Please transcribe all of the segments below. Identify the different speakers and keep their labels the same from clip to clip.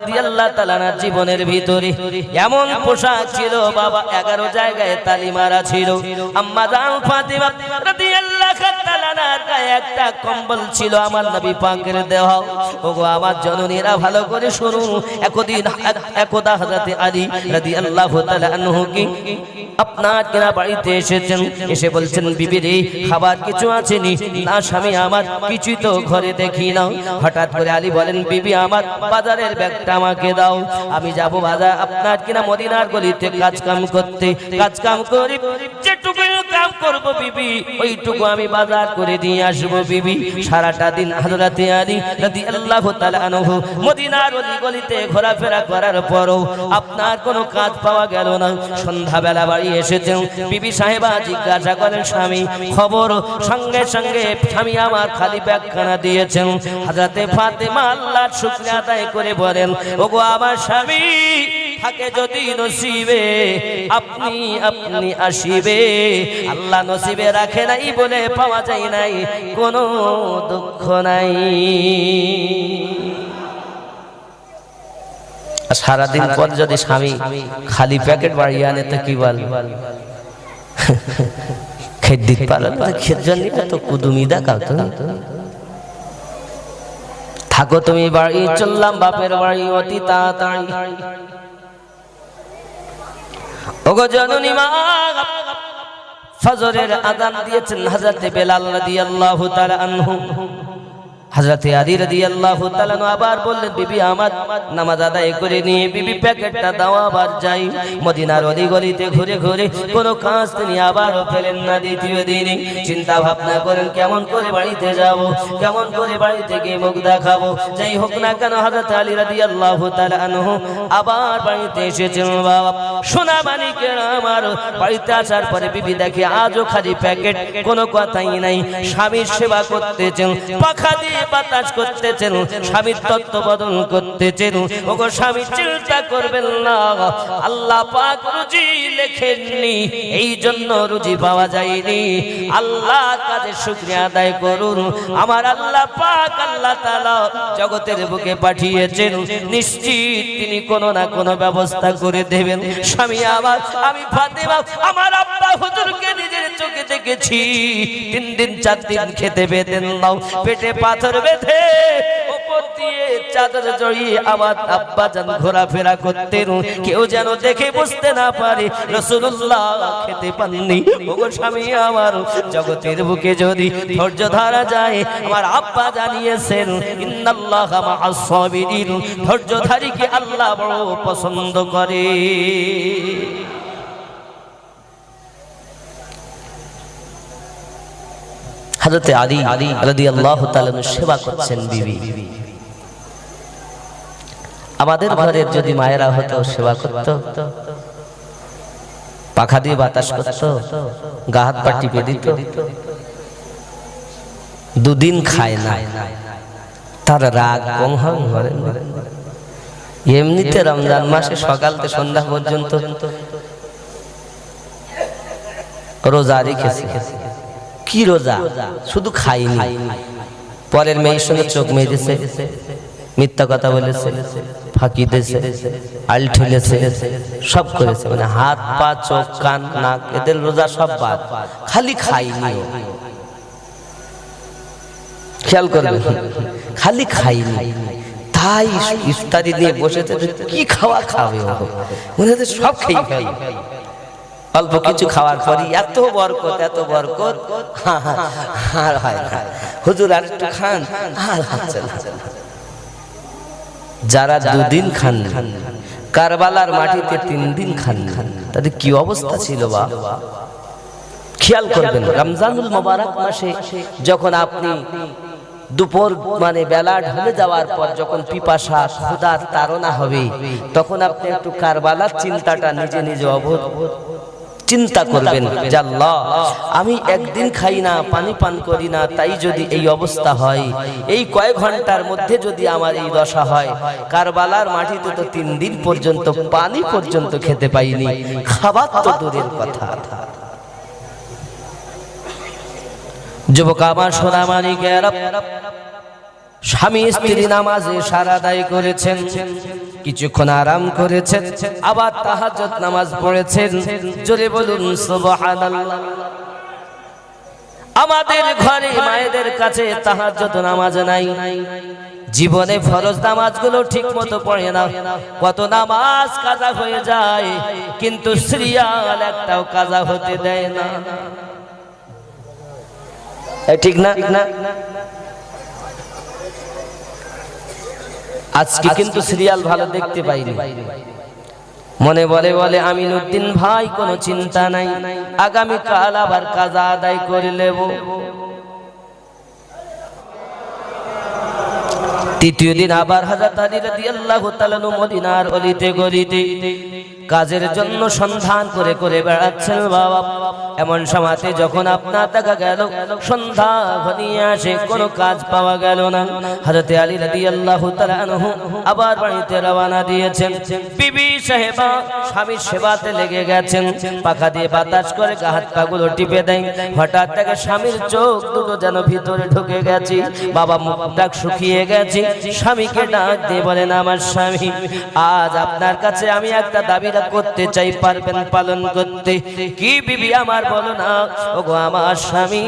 Speaker 1: রাদিয়াল্লাহু তাআলা জীবনের ভিতরে এমন পোশাক ছিল বাবা 11 জায়গায় তালি মারা ছিল। আম্মা জান ফাতিমা রাদিয়াল্লাহু তাআলা গায়ে একটা কম্বল ছিল আমার নবী পাকের দেওয়া। ওগো আমার জননীরা ভালো করে শুনুন, একদা হযরত আলী রাদিয়াল্লাহু তাআলা আনহু কি আপনার কেনা বাড়িতে এসেছেন, এসে বলছেন বিবি রে খাবার কিছু আছেনি? না স্বামী আমার কিছুই তো ঘরে দেখি না। হঠাৎ করে আলী বলেন বিবি আমার বাজারের ব্যাগটা আমাকে দাও, আমি যাব বাজার আপনার কিনা মদিনার গলিতে কাজ কাম করতে, কাজ কাম করি যেটুকু কাম করব বিবি ওইটুকু আমি বাজার করে দিয়ে আসবো বিবি। সারাটা দিন হযরত আলী রাদিয়াল্লাহু তাআলা আনহু মদিনার গলিতে ঘোরাফেরা করার পরও আপনার কোনো কাজ পাওয়া গেল না। সন্ধ্যাবেলা বাড়ি এসেছেন, বিবি সাহেবা জিজ্ঞাসা করেন স্বামী খবর? সঙ্গে সঙ্গে স্বামী আমার খালি ব্যাগখানা দিয়েছেন। হযরতে ফাতেমা আল্লাহর শুকরিয়া আদায় করে বলেন ওগো আমার স্বামী থাকে যদি নসিবে আপনি আপনি আসিবে, আল্লাহ নসিবে রাখে নাই বলে পাওয়া যায় নাই, কোনো দুঃখ নাই। সারাদিন পর যদি স্বামী খালি প্যাকেট বাড়ি আনে তো কি বল খেত দিতে পারো না, খেত জন্য তো কুদুমি দেখাও তো। থাকো তুমি বাড়ি, চললাম বাপের বাড়ি অতি তাড়াতাড়ি। ওগো জননী মা ফজরের আযান দিয়েছেন হযরতে বেলাল রাদিয়াল্লাহু তাআলা আনহু। হযরতে আলী রাদিয়াল্লাহু তাআলা আবার বললেন বিবি আমার নামাজ আদায় করে নিয়ে বিবি প্যাকেটটা দাও, আবার যাই। মদিনার অলি গলিতে ঘুরে ঘুরে কোনো কাজ তিনি আবারও পেলেন না। দ্বিতীয় দিনে চিন্তা ভাবনা করেন কেমন করে বাড়িতে যাব, কেমন করে বাড়িতে গিয়ে মুখ দেখাবো। যাই হোক না কেন হযরত আলী রাদিয়াল্লাহু তাআলা আনহু আবার বাড়িতে এসেছেন। বাবা সোনা মানিকের আমার বাড়িতে আসার পরে বিবি দেখে আজও খালি প্যাকেট, কোনো কথাই নাই। স্বামীর সেবা করতেছেন, পাখা দিয়ে বাতাস করতেছেন, স্বামীর তত্ত্বাবধান করতেছেন। ওগো স্বামী চিন্তা করবেন না, আল্লাহ পাক রুজি লেখেননি এই জন্য রুজি পাওয়া যায়নি। আল্লাহ কাজে শুকরিয়া আদায় করুন, আমার আল্লাহ পাক আল্লাহ তাআলা জগতের বুকে পাঠিয়েছেন, নিশ্চিত তিনি কোনো না কোনো ব্যবস্থা করে দেবেন। স্বামী আমার আমি ফাতেমা আমার আব্বা হুজুরকে নিজের চোখে দেখেছি 3 দিন 4 দিন খেতে পেতেন না, পেটে পাথর বেঁধে উপর দিয়ে চাদর জড়িয়ে আমার আব্বা জান ঘোরাফেরা করতেন, কেউ যেন দেখে বুঝতে না পারে রাসূলুল্লাহ খেতে পাননি। ওগো স্বামী আমার জগতের বুকে যদি ধৈর্য ধরা যায়, আমার আব্বা জানিয়েছেন ইন্নাল্লাহা মা'আস সাবিরিন, ধৈর্যধারীকে আল্লাহ বড় পছন্দ করে। হযরত আলী রাদিয়াল্লাহু তাআলা সেবা করছেন বিবি। আমাদের ঘরের যদি মায়েরা হতো সেবা করত, পাখা দিয়ে বাতাস করত, গা হাত পা টিপে দিত, 2 দিন খায় না, তার রাগ কম হবে? এমনিতে রমজান মাসে সকাল থেকে সন্ধ্যা পর্যন্ত রোজা রেখেছে। কি রোজা? শুধু খাইনি, পরের মেয়ের সঙ্গে চোখ মেরেছে, মিথ্যা কথা বলেছে, ফাঁকি দিয়েছে, আল ঠেলেছে, সব করেছে, মানে হাত পা চোখ কান নাক এদের রোজা সব বাদ, খালি খাইনি। খেয়াল করবে, খালি খাইনি। তাই ইফতারি নিয়ে বসেছে, কি খাওয়া খাবে মনে হচ্ছে সব খেয়ে খাই। অল্প কিছু খাওয়ার পরই এত বরকত, এত বরকত, আর হয় না হুজুর আর একটু খান, আর হচ্ছে না। যারা 2 দিন খান, কারবালার মাটিতে 3 দিন খান, তাদের কি অবস্থা ছিল বা খেয়াল করবেন। রমজানুল মুবারক মাসে যখন আপনি দুপুর মানে বেলা ঢলে যাওয়ার পর যখন পিপাসা ক্ষুধার তাড়না হবে, তখন আপনি একটু কারবালার চিন্তাটা নিজে নিজে চিন্তা করবেন যে আল্লাহ আমি একদিন খাই না, পানি পান করি না, তাই যদি এই অবস্থা হয়, এই কয়েক ঘন্টার মধ্যে যদি আমার এই দশা হয়, কারবালার মাটিতে তো 3 দিন পর্যন্ত পানি পর্যন্ত খেতে পাইনি, খাবার তো দূরের কথা। যুবক আমার সোনা মানিকেরা, স্বামী স্ত্রী নামাজে সারা আদায় করেছেন, কিছুক্ষণ আরাম করেছেন, আবার তাহাজ্জুদ নামাজ পড়েছেন। জোরে বলুন সুবহানাল্লাহ। আমাদের ঘরে মায়েদের কাছে তাহাজ্জুদ নামাজ নাই, জীবনে ফরজ নামাজগুলো ঠিক মতো পড়ে না, কত নামাজ কাজা হয়ে যায়, কিন্তু সিরিয়াল একটাও কাজা হতে দেয় না। ঠিক না? আজকে কিন্তু সিরিয়াল ভালো দেখতে পাইনি। মনে বলে বলে আমিনুদ্দিন ভাই কোনো চিন্তা নাই, আগামী কাল আবার কাজা আদায় করে নেব। তৃতীয় দিন আবার হযরত আলী রাদিয়াল্লাহু তাআলা মদিনার অলিতে গলিতে কাজের জন্য সন্ধান করে করে বেড়াচ্ছেন বাবা। এমন সময়তে যখন আপনার দেখা গেল সন্ধ্যা ঘনিয়ে আসে, কোনো কাজ পাওয়া গেল না, হযরত আলী রাদিয়াল্লাহু তাআলা আনহু আবার বাড়িতে রওনা দিয়েছেন। বিবি সাহেবা স্বামীর সেবাতে লেগে গেছেন, পাখা দিয়ে বাতাস করে গা হাত পাগুলো টিপে দেন। হঠাৎ থেকে স্বামীর চোখ দুটো যেন ভিতরে ঢুকে গেছে, বাবা মুখটা শুকিয়ে গেছে। স্বামীকে ডাক দিয়ে বলেন, আমার স্বামী, আজ আপনার কাছে আমি একটা দাবি করতে চাই, পারবেন পালন করতে? কি বিবি আমার, বলো না। ওগো আমার স্বামী,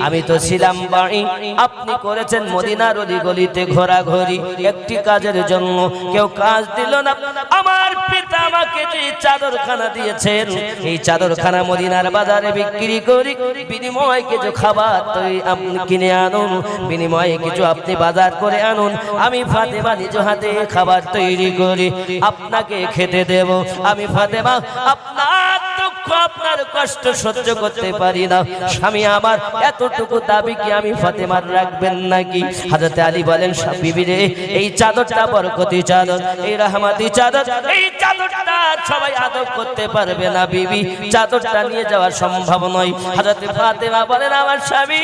Speaker 1: আমি তো ছিলাম বাড়ি, আপনি করেছেন মদিনার অলি গলিতে ঘোরাঘুরি, একটি কাজের জন্য কেউ কাজ দিল না। আমার পিতা আমাকে যে চাদরখানা দিয়েছেন, এই চাদরখানা মদিনার বাজারে বিক্রি করি, বিনিময়ে কিছু খাবার তৈরি আপনি কিনে আনুন, বিনিময়ে কিছু আপনি বাজার করে আনুন, আমি ফাতেমা নিজ হাতে খাবার তৈরি করি আপনাকে খেতে দেব। আমি ফাতেমা আপনার দুঃখ আপনার কষ্ট সহ্য করতে পারি না, স্বামী আমার এতটুকু দাবি কি আমি ফাতেমার রাখবেন নাকি? হযরত আলী বলেন, বিবি রে, এই চাদরটা বরকতি চাদর, এই রহমতি চাদর, এই চাদরটা সবাই আদব করতে পারবে না বিবি, চাদরটা নিয়ে যাওয়া সম্ভব নয়। হযরত ফাতেমা বলেন, আমার স্বামী,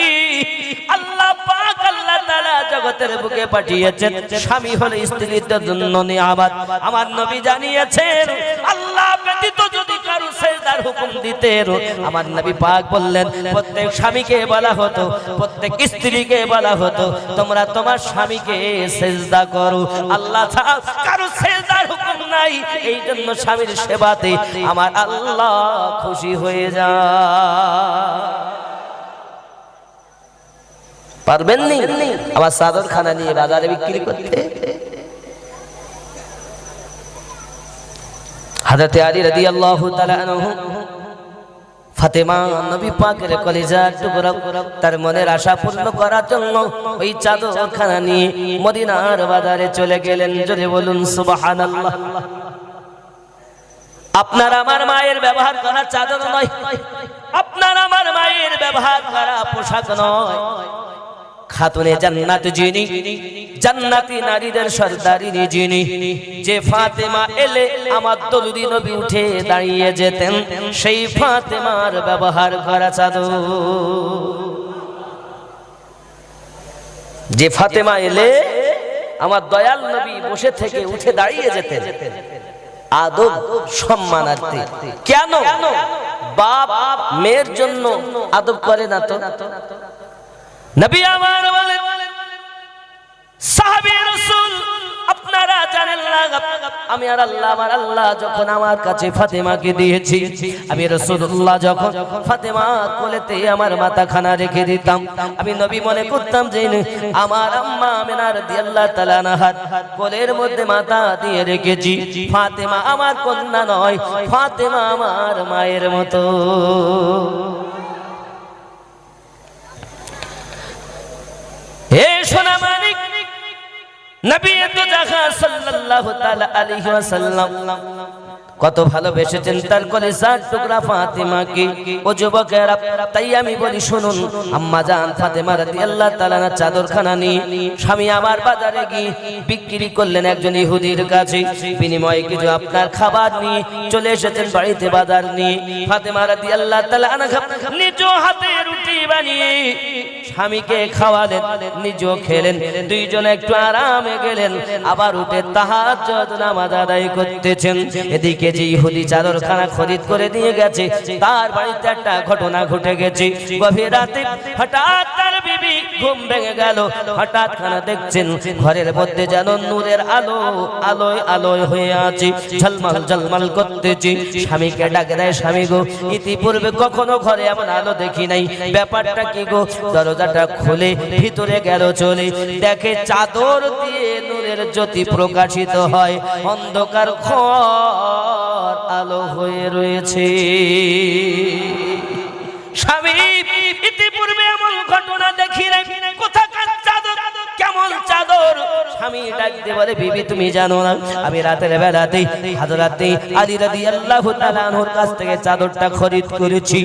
Speaker 1: আল্লাহ পাক আল্লাহ তাআলা জগতের বুকে পাঠিয়েছেন, স্বামী হলো স্ত্রীর জন্য নিয়ামত। আমার নবী জানিয়েছেন, আল্লাহ ব্যতীত যদি কারো সেজদার হুকুম দিতেন, আমার নবী পাক বললেন, প্রত্যেক স্বামীকে বলা হতো, প্রত্যেক স্ত্রীকে বলা হতো, তোমরা তোমার স্বামীকে সেজদা করো। আল্লাহ ছাড়া কারো সেজদার হুকুম নাই, এই জন্য স্বামীর সেবাতে আমার আল্লাহ খুশি হয়ে যায়। পারবেন নি আবার চাদরখানা নিয়ে বাজারে বিক্রি করতে? হযরত আলী রাদিয়াল্লাহু তাআলা আনহু ফাতেমা নবী পাকের কলিজার টুকরা, তার মনের আশা পূর্ণ করার জন্য ওই চাদরখানা নিয়ে মদিনার বাজারে চলে গেলেন। জোরে বলুন সুবহানাল্লাহ। আপনার আমার মায়ের ব্যবহার করা চাদর নয়, আপনার আমার মায়ের ব্যবহার করা পোশাক নয়। খাতুনে জান্নাত যিনি, জান্নাতি নারীদের সরদারিনী যিনি, যে ফাতেমা এলে আমার দরুদি নবী উঠে দাঁড়িয়ে যেতেন, সেই ফাতেমার ব্যবহার করা চাদর। যে ফাতেমা এলে আমার দয়াল নবী বসে থেকে উঠে দাঁড়িয়ে যেতেন, আদব সম্মানার্থে। কেন? বাপ মেয়ের জন্য আদব করে না তো? নবী আমার বলেন, সাহাবী রাসূল আপনারা জানেন না, আমি আর আল্লাহ, আমার আল্লাহ যখন আমার কাছে ফাতেমাকে দিয়েছি, আমি রাসূলুল্লাহ যখন ফাতেমা কোলেতে আমার মাথাখানা রেখে দিতাম, আমি নবী মনে করতাম যে আমার আম্মা আমিনা রাদিয়াল্লাহু তাআলা আনহার কোলের মধ্যে মাথা দিয়ে রেখেছি। ফাতেমা আমার কন্যা নয়, ফাতেমা আমার মায়ের মতো। হে সোনা মানিক, নবী তো দেখা সাল্লাল্লাহু তাআলা আলাইহি ওয়াসাল্লাম কত ভালোবেসেছেন তার কলিজার টুকরা ফাতেমাকে। ও যুবকেরা, তাই আমি বলি শুনুন, আম্মা জান ফাতেমা রাদিয়াল্লাহু তাআলা চাদরখানা নিয়ে স্বামী আমার বাজারে গিয়ে বিক্রি করলেন একজন ইহুদির কাছে, বিনিময়ে কিছু আপনার খাবার নিয়ে চলে এসেছেন বাড়িতে বাজার নিয়ে। ফাতেমা রাদিয়াল্লাহু তাআলা আনহা নিজ হাতে রুটি বানিয়ে স্বামীকে খাওয়ালেন, নিজেও খেলেন, দুইজনে একটু আরামে গেলেন, আবার উঠে তাহাজ্জুদ নামাজ আদায় করতেছেন। এদিকে যে ইহুদি চাদরখানা খরিদ করে দিয়ে গেছে, তার বাড়িতে একটা ঘটনা ঘটে গেছে। গভীর রাতে হঠাৎ তার বিবি ঘুম ভেঙে গেল। হঠাৎ খানা দেখছেন ঘরের মধ্যে যেন নূরের আলো আলোয় আলোয় হয়ে আছে, ঝলমল ঝলমল করতেছে। স্বামীকে ডাকে দেয়, স্বামী গো, ইতিপূর্বে কখনো ঘরে এমন আলো দেখি নাই, ব্যাপারটা কি গো? দরজাটা খুলে ভিতরে গেল, চলে দেখে চাদর দিয়ে নূরের জ্যোতি প্রকাশিত হয়, অন্ধকার ঘর আলো হয়ে রয়েছে। স্বামী ইতিপূর্বে এমন ঘটনা দেখি নাই, কোথাকার চাদর, কেমন চাদর? স্বামী ডাক দিয়ে বলে, বিবি তুমি জানো না, আমি রাতের বেলাতেই হযরত আলী রাদিয়াল্লাহু তাআলা আনহুর কাছ থেকে চাদরটা খরিদ করেছি।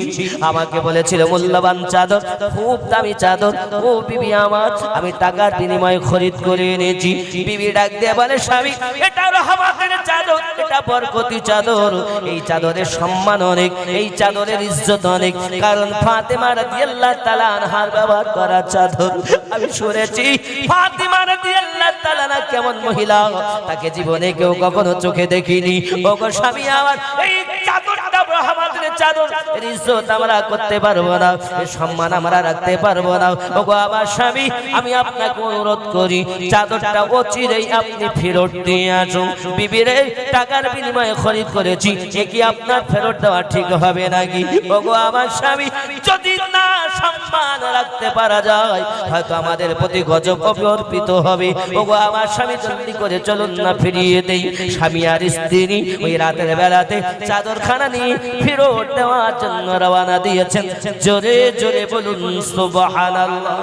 Speaker 1: আমাকে বলেছিল মূল্যবান চাদর, খুব দামি চাদর। ও বিবি আমার, আমি টাকার বিনিময়ে খরিদ করে এনেছি। বিবি ডাক দিয়ে বলে, স্বামী এটা রহমতের চাদর, এটা বরকতি চাদর, এই চাদরের সম্মান অনেক, এই চাদরের ইজ্জত অনেক, কারণ ফাতেমা রাদিয়াল্লাহু তাআলা আনহার ব্যবহার করা চাদর। আমি শুনেছি ফাতেমা রাদিয়াল্লাহু তাআলা আনহা কেমন মহিলা, তাকে জীবনে কেউ কখনো চোখে দেখিনি। ওগো স্বামী আমার, এই চাদরটা রহমতের চাদর, এর ইজ্জত আমরা করতে পারবো না, এর সম্মান আমরা রাখতে পারবো না। ওগো আমার স্বামী, আমি আপনাকে অনুরোধ করি, চাদরটা অচিরেই আপনি ফেরত দিয়ে আসুন। বিবিরে টাকার বিনিময়ে খরিদ করেছি, এ কি আপনার ফেরত দেওয়া ঠিক হবে নাকি? ওগো আমার স্বামী, যদি না সম্মান রাখতে পারা যায়, হয়তো আমাদের প্রতি গজব অর্পিত হবে। ওগো আমার স্বামী, জলদি করে চলুন না, ফিরিয়ে দেই। স্বামী আর স্ত্রী ওই রাতের বেলাতে চাদরখানা নিয়ে ফেরত দেওয়ার জন্য রওনা দিয়েছেন। জোরে জোরে বলুন সুবহানাল্লাহ।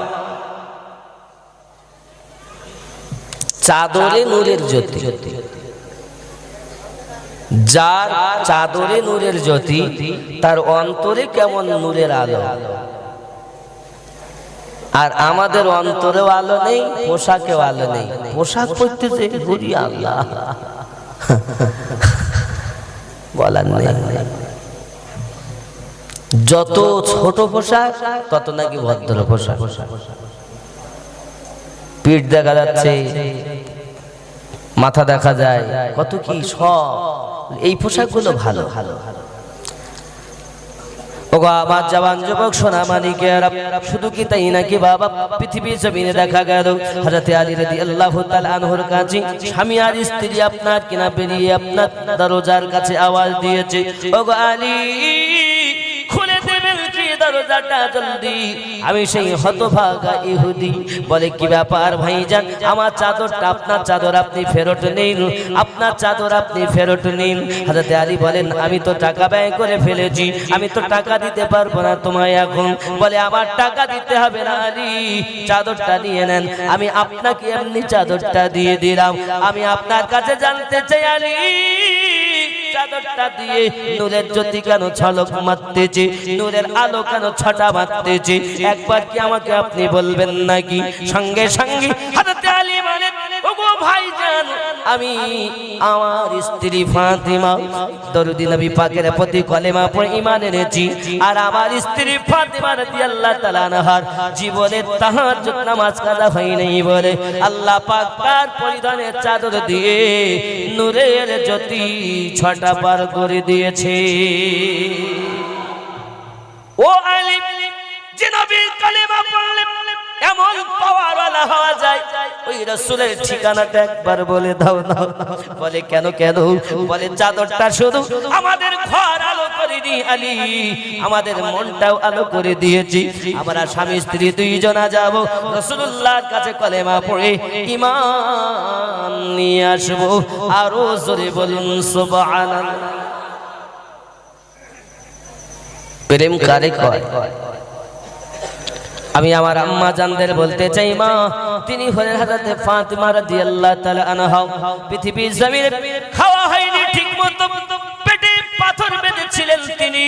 Speaker 1: চাদরে নূরের জ্যোতি, যার চাদরে নূরের জ্যোতি, তার অন্তরে কেমন নূরের আলো। আর আমাদের অন্তরেও আলো নেই, পোশাকেও আলো নেই। পোশাক পরতেছে ঘুরি, আল্লাহ বলার নেই। যত ছোট পোশাক তত নাকি ভদ্র পোশাক। পিঠ দেখা যাচ্ছে, মাথা দেখা যায়, কত কি সব, এই পোশাকগুলো ভালো ভালো। ওগো আমার জওয়ান যুবক সোনা মানিকেরা, শুধু কি তাই নাকি বাবা? পৃথিবীর জমিনে দেখা গেল হযরত আলী রাদিয়াল্লাহু তাআলা আনহুর কাছে স্বামী আর স্ত্রী আপনার কিনা বেরিয়ে আপনার দরজার কাছে আওয়াজ দিয়েছে, ওগো আলী খুলে দেবেন কি দরজাটা জলদি? আমি সেই হতভাগা ইহুদি। বলে, কি ব্যাপার ভাইজান? আমার চাদরটা, আপনার চাদর আপনি ফেরত নিন, আপনার চাদর আপনি ফেরত নিন। হযরত আলী বলেন, আমি তো টাকা ব্যয় করে ফেলেছি, আমি তো টাকা দিতে পারবো না তোমায় এখন। বলে, আমার টাকা দিতে হবে না আলী, চাদরটা নিয়ে নেন, আমি আপনাকে এমনি চাদরটা দিয়ে দিলাম। আমি আপনার কাছে জানতে চাই আলী, চাদরটা দিয়ে নূরের জ্যোতি কেন ঝলক মারতেছে, নূরের আলো কেন ছটা মারতেছে? একবার কি আমাকে আপনি বলবেন নাকি? সঙ্গে সঙ্গে হযরত আলী বলেন, ওগো ভাইজান, আমি আমার স্ত্রী ফাতিমা দরুদি নবী পাকের প্রতি কলেমা পড়ে ঈমান এনেছি। আর আমার স্ত্রী ফাতিমা রাদিয়াল্লাহু তাআলা আনহার জীবনে তাহাজ্জুদ নামাজ কাজা হয় নাই বলে আল্লাহ পাক তার পরিধানের চাদর দিয়ে নূরের জ্যোতি ছটা পার করে দিয়েছে। ও আলী, যে নবীর কলেমা পড়লে এমন পাওয়ারওয়ালা হওয়া যায়, ওই রাসূলের ঠিকানাটা একবার বলে দাও না। বলে, কেন কেন? বলে, চাদরটা শুধু আমাদের ঘর আলো করেনি আলী, আমাদের মনটাও আলো করে দিয়েছি। আমরা স্বামী স্ত্রী দুইজনা যাব রাসূলুল্লাহর কাছে কলেমা পড়ে ঈমান নিয়ে আসবো। আরো জোরে বলুন সুবহানাল্লাহ। প্রেম কারে কয়? আমি আমার আম্মা জানদের বলতে চাই, মা তিনি হলেন হযরত ফাতিমা রাদিয়াল্লাহু তাআলা আনহা। পৃথিবীর জমিনে খাওয়া হয়নি ঠিকমতো, পেটে পাথর বেঁধেছিলেন তিনি।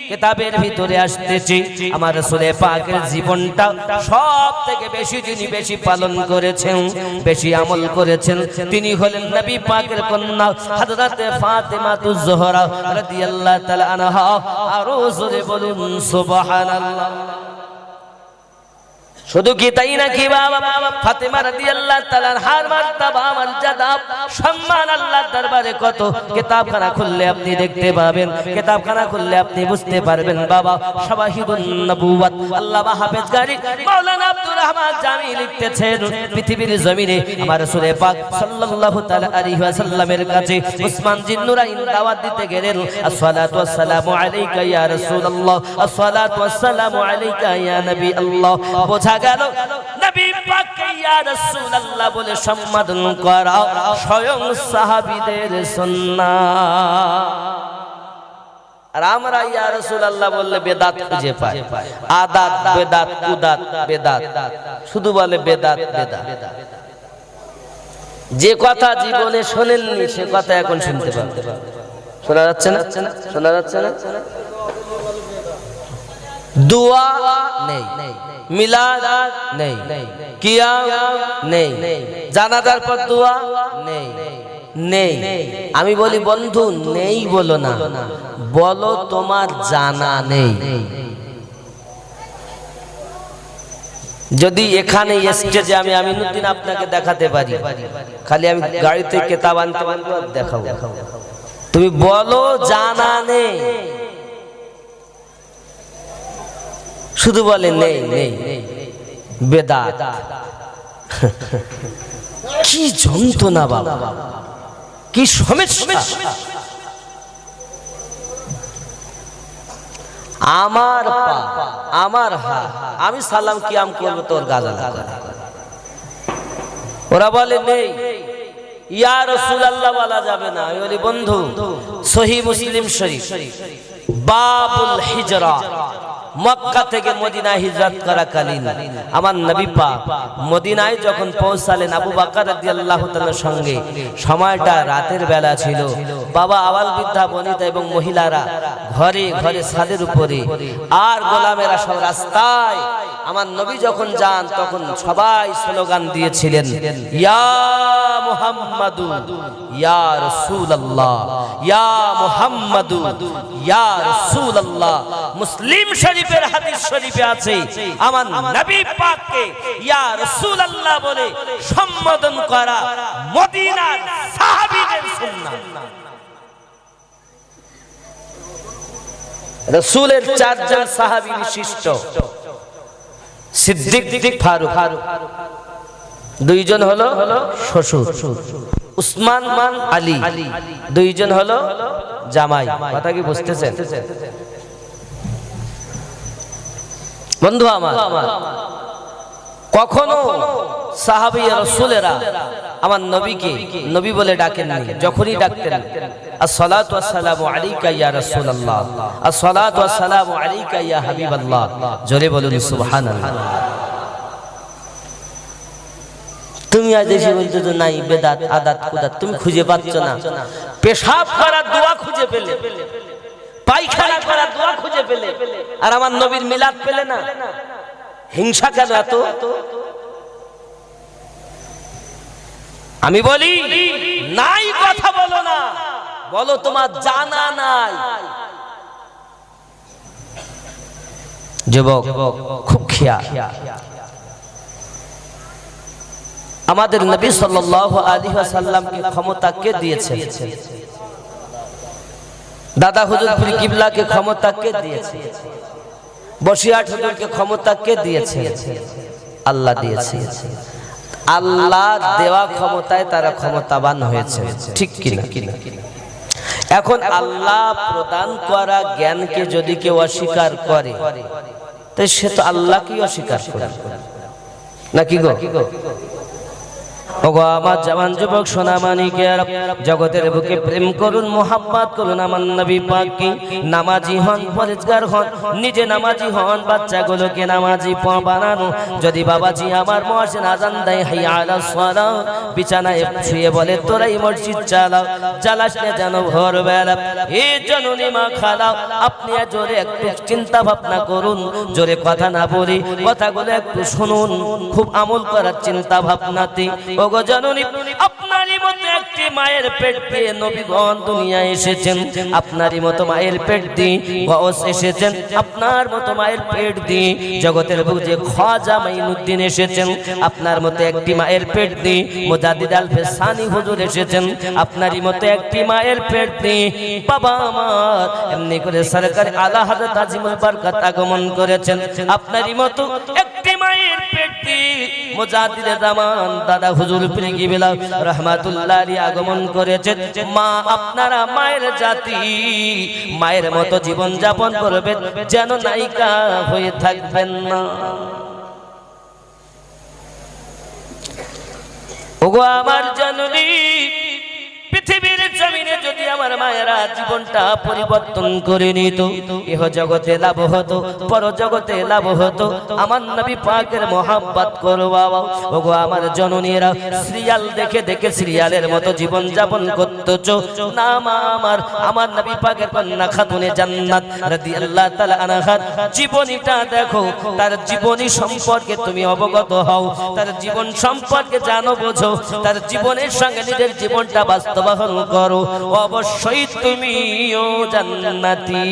Speaker 1: কিতাবের ভিতরে আসতেছে আমার রাসূলের পাকের জীবনটা সব থেকে বেশি যিনি বেশি পালন করেছেন, বেশি আমল করেছেন, তিনি হলেন নবী পাকের কন্যা হযরত ফাতিমাতুজ জোহরা রাদিয়াল্লাহু তাআলা আনহা। আরো জোরে বলুন সুবহানাল্লাহ। শুধু কি তাই নাকি বাবা, ফাতেমা রাদিয়াল্লাহু তাআলা আনহার মারতাবা মর্যাদা সম্মান আল্লাহর দরবারে কত, কিতাবখানা খুললে আপনি দেখতে পাবেন, কিতাবখানা খুললে আপনি বুঝতে পারবেন বাবা। শাওয়াহিদুন নবুওয়াত আল্লামা হাফেজ গারী মাওলানা আব্দুর রহমান জামি লিখতেছেন, পৃথিবীর জমিনে আমার রাসূল পাক সাল্লাল্লাহু তাআলা আলাইহি ওয়াসাল্লামের কাছে উসমান জিন্নুরাইন দাওয়াত দিতে গেলেন, আসসালাতু ওয়াসসালামু আলাইকা ইয়া রাসূলুল্লাহ, আসসালাতু ওয়াসসালামু আলাইকা ইয়া নবী আল্লাহ। বোঝা গেল নবী পাককে ইয়া রাসূলুল্লাহ বলে সম্বোধন করা স্বয়ং সাহাবীদের সুন্নাহ। আর আমরা ইয়া রাসূলুল্লাহ বললে বেদাত খুঁজে পাই, আদাত বেদাত, কুদাত বেদাত, শুধু বলে বেদাত বেদাত। যে কথা জীবনে শোনেননি সে কথা এখন শুনতে পাবেন। শোনা যাচ্ছে না? শোনা যাচ্ছে না? দোয়া নেই, মিলাদ নেই, কিয়াম নেই, জানাজার পর দোয়া নেই, নেই। আমি বলি বন্ধু নেই বলো না, বলো তোমার জানা নেই। যদি এখানে স্টেজে আমি আমিনুদ্দিন আপনাকে দেখাতে পারি, খালি আমি গাড়িতে কিতাব আনতে পারবো আর দেখাবো, তুমি বলো জানা নেই, শুধু বলে নেই নেই, বেদাত। কি যন্ত্রণা বাবা, কি সমস্যা। আমার পা আমার হাত, আমি সালাম কিয়াম করবো তোর গাজা লাগা। ওরা বলে নেই, ইয়া রাসূলুল্লাহ বলা যাবে না। আমি বলি বন্ধু সহিহ মুসলিম শরীফ বাবুল হিজরা, মক্কা থেকে মদিনায় হিজরত করাকালীন আমার নবী পাক মদিনায় যখন পৌঁছালেন, আবু বকর রাদিয়াল্লাহু তাআলার সঙ্গে, সময়টা রাতের বেলা ছিল। বাবা আওয়াল বৃদ্ধা বনিতা এবং মহিলারা ঘরে ঘরে ছাদের উপরে, আর গোলামেরা সব রাস্তায়। আমার নবী যখন যান তখন সবাই স্লোগান দিয়েছিলেন, ইয়া মুহাম্মাদু ইয়া রাসূলুল্লাহ, ইয়া মুহাম্মাদু ইয়া রাসূলুল্লাহ। মুসলিম শরীফের হাদিস শরীফে আছে আমার নবী পাককে ইয়া রাসূলুল্লাহ বলে সম্বোধন করা মদিনার সাহাবীদের সুন্নাহ। রাসূলের চারজন সাহাবী বিশিষ্ট, সিদ্দিক, ফারুক, দুইজন হলো শ্বশুর, উসমান, আলী, দুইজন হলো জামাই। কথা কি বুঝতেছেন বন্ধু আমার? কখনো সাহাবী রাসূলেরা আমার নবীকে নবী বলে ডাকেননি। যখনই ডাকতেন আসসালাতু ওয়াসসালামু আলাইকা ইয়া রাসূলুল্লাহ, আসসালাতু ওয়াসসালামু আলাইকা ইয়া হাবিবাল্লাহ। জোরে বলুন সুবহানাল্লাহ। তুমি আজ এসে বলছো তো নাই বেদাত আদাত কুদাত, তুমি খুঁজে পাচ্ছ না। পেশাব করার দোয়া খুঁজে পেলে, পায়খানা করার দোয়া খুঁজে পেলে, আর আমার নবীর মিলাদ পেলে না। হিংসা কেন এত? আমি বলি নাই কথা বলো না, বলো তোমার জানা নাই। যুবক খুব খেয়াল, আমাদের নবী সাল্লাল্লাহু আলাইহি ওয়াসাল্লামকে ক্ষমতা কে দিয়েছে? দাদা হুজুর পীর কিবলাকে ক্ষমতা কে দিয়েছে? বসিরহাট হুজুরকে ক্ষমতা কে দিয়েছে? আল্লাহ দিয়েছে। আল্লাহ দেওয়া ক্ষমতায় তারা ক্ষমতাবান হয়েছে, ঠিক কিনা? এখন আল্লাহ প্রদান করা জ্ঞানকে যদি কেউ অস্বীকার করে, তাই সে তো আল্লাহকেই অস্বীকার করে নাকি গো? ওগো আমার জওয়ান যুবক সোনা মানিকের, জগতের বুকে প্রেম করুন, মোহাব্বত করুন আমার নবী পাককে। নামাজি হন, পরেজগার হন, নিজে নামাজি হন, বাচ্চাগুলোকে নামাজি বানানো। যদি বাবাজি আমার মুয়াজ্জিন আযান দেয় হাইয়া আলাস সালাহ, বিছানায় শুয়ে বলে তোরাই মসজিদ চালাও, চালাস না যেন ভোরবেলা। এই জননী মা খালাও, আপনি জোরে একটু চিন্তা ভাবনা করুন, জোরে কথা না বলি, কথাগুলো একটু শুনুন, খুব আমল করার চিন্তা ভাবনাতে। ওগো ওগো জননী আপনারই মতো একটি মায়ের পেট দিয়ে নবীগণ দুনিয়ায় এসেছেন আপনারই মতো মায়ের পেট দিয়ে গৌস এসেছেন আপনার মতো মায়ের পেট দিয়ে জগতের বুঝে খাজা মাইনুদ্দিন এসেছেন আপনার মতো একটি মায়ের পেট দিয়ে মুজাদ্দিদ আলফে সানি হুজুর এসেছেন আপনারই মতো একটি মায়ের পেট দিয়ে বাবা আমার এমনি করে সরকার আলা হযরত আজিমুল বরকত আগমন করেছেন আপনারই মতো একটি মায়ের পেট দিয়ে মুজাদ্দিদ জামান দাদা হুজুর পীর কিবলা রাহমাতুল্লাহ আলাইহি আগমন করেছেন মা আপনারা মায়ের জাতি মায়ের মতো জীবন যাপন করবেন যেন নায়িকা হয়ে থাকবেন না ওগো আমার জননী পৃথিবীর জমিনে যদি আমার মায়েরা জীবনটা পরিবর্তন করে নিত ইহ জগতে লাভ হতো পর জগতে লাভ হতো আমার নবী পাকের মহব্বত করবা ওগো আমার জননীরা সিরিয়াল দেখে দেখে সিরিয়ালের মতো জীবন যাপন করতেছো না আমার নবী পাকের কন্যা খাতুনে জান্নাত রাদিয়াল্লাহু তাআলা আনহা জীবনীটা দেখো তার জীবনী সম্পর্কে তুমি অবগত হও তার জীবন সম্পর্কে জানো বোঝো তার জীবনের সঙ্গে নিজের জীবনটা বাস্তবায়ন করো অবশ্যই তুমিও জান্নাতি।